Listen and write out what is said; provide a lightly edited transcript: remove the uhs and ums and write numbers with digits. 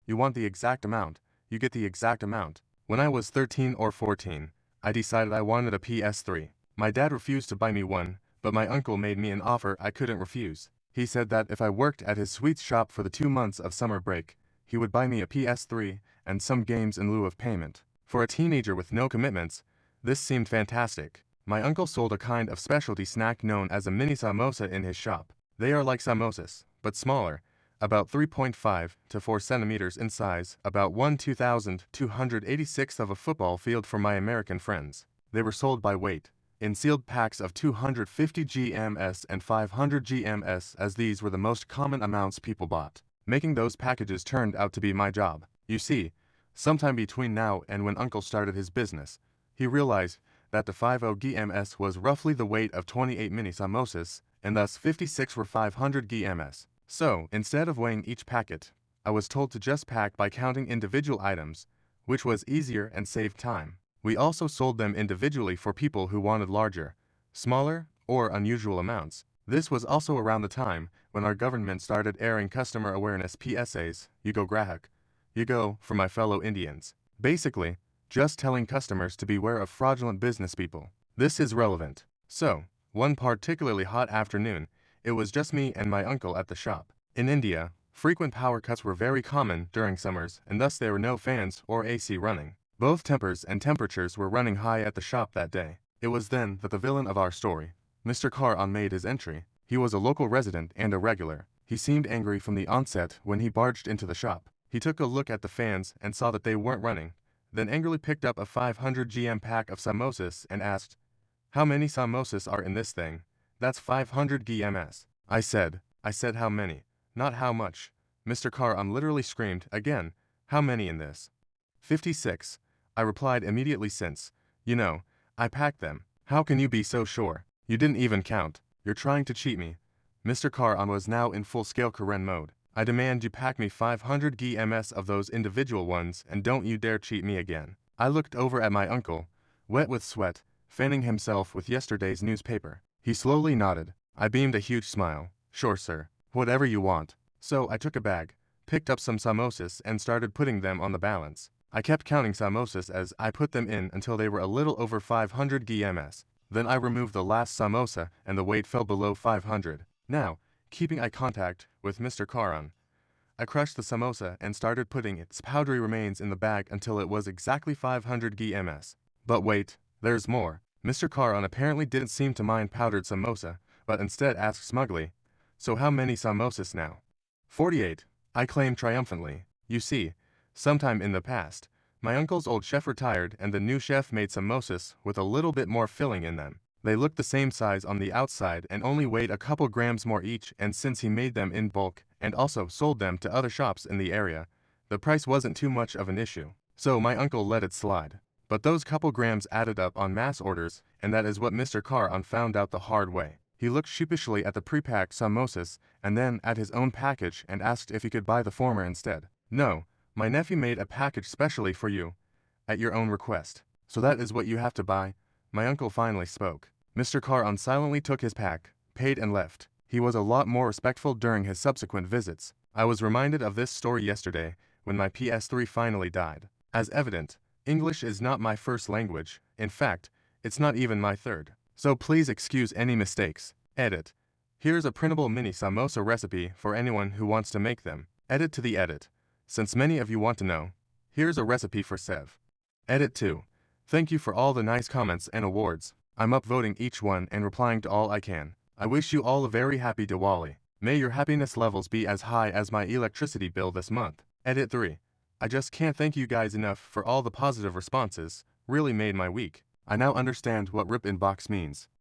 You want the exact amount, you get the exact amount. When I was 13 or 14, I decided I wanted a PS3. My dad refused to buy me one, but my uncle made me an offer I couldn't refuse. He said that if I worked at his sweets shop for the 2 months of summer break, he would buy me a PS3 and some games in lieu of payment. For a teenager with no commitments, this seemed fantastic. My uncle sold a kind of specialty snack known as a mini samosa in his shop. They are like samosas, but smaller, about 3.5 to 4 centimeters in size, about 1/2286th of a football field for my American friends. They were sold by weight, in sealed packs of 250 gms and 500 gms, as these were the most common amounts people bought. Making those packages turned out to be my job. You see, sometime between now and when Uncle started his business, he realized that the 50 gms was roughly the weight of 28 mini samosas, and thus 56 were 500 gms. So, instead of weighing each packet, I was told to just pack by counting individual items, which was easier and saved time. We also sold them individually for people who wanted larger, smaller, or unusual amounts. This was also around the time when our government started airing customer awareness PSAs, you go grahak, you go, for my fellow Indians. Basically, just telling customers to beware of fraudulent business people. This is relevant. So, one particularly hot afternoon, it was just me and my uncle at the shop. In India, frequent power cuts were very common during summers, and thus there were no fans or AC running. Both tempers and temperatures were running high at the shop that day. It was then that the villain of our story, Mr. Caron, made his entry. He was a local resident and a regular. He seemed angry from the onset when he barged into the shop. He took a look at the fans and saw that they weren't running, then angrily picked up a 500 gm pack of samosas and asked, "How many samosas are in this thing? That's 500 gms. I said how many, not how much. Mr. Caron literally screamed, again, "How many in this?" 56. I replied immediately, since, you know, I packed them. How can you be so sure? You didn't even count. You're trying to cheat me. Mr. Caron was now in full-scale Karen mode. I demand you pack me 500 gms of those individual ones, and don't you dare cheat me again. I looked over at my uncle, wet with sweat, fanning himself with yesterday's newspaper. He slowly nodded. I beamed a huge smile. Sure, sir. Whatever you want. So I took a bag, picked up some samosas, and started putting them on the balance. I kept counting samosas as I put them in until they were a little over 500 gms. Then I removed the last samosa and the weight fell below 500. Now, keeping eye contact with Mr. Caron, I crushed the samosa and started putting its powdery remains in the bag until it was exactly 500 gms. But wait, there's more. Mr. Caron apparently didn't seem to mind powdered samosa, but instead asked smugly, "So how many samosas now?" 48, I claimed triumphantly. You see, sometime in the past, my uncle's old chef retired and the new chef made samosas with a little bit more filling in them. They looked the same size on the outside and only weighed a couple grams more each, and since he made them in bulk and also sold them to other shops in the area, the price wasn't too much of an issue. So my uncle let it slide. But those couple grams added up on mass orders, and that is what Mr. Caron found out the hard way. He looked sheepishly at the pre-packed samosas and then at his own package and asked if he could buy the former instead. "No, my nephew made a package specially for you, at your own request. So that is what you have to buy." My uncle finally spoke. Mr. Caron silently took his pack, paid and left. He was a lot more respectful during his subsequent visits. I was reminded of this story yesterday when my PS3 finally died. As evident, English is not my first language. In fact, it's not even my third. So please excuse any mistakes. Edit. Here's a printable mini samosa recipe for anyone who wants to make them. Edit to the edit. Since many of you want to know, here's a recipe for Sev. Edit 2. Thank you for all the nice comments and awards. I'm upvoting each one and replying to all I can. I wish you all a very happy Diwali. May your happiness levels be as high as my electricity bill this month. Edit 3. I just can't thank you guys enough for all the positive responses. Really made my week. I now understand what rip in box means.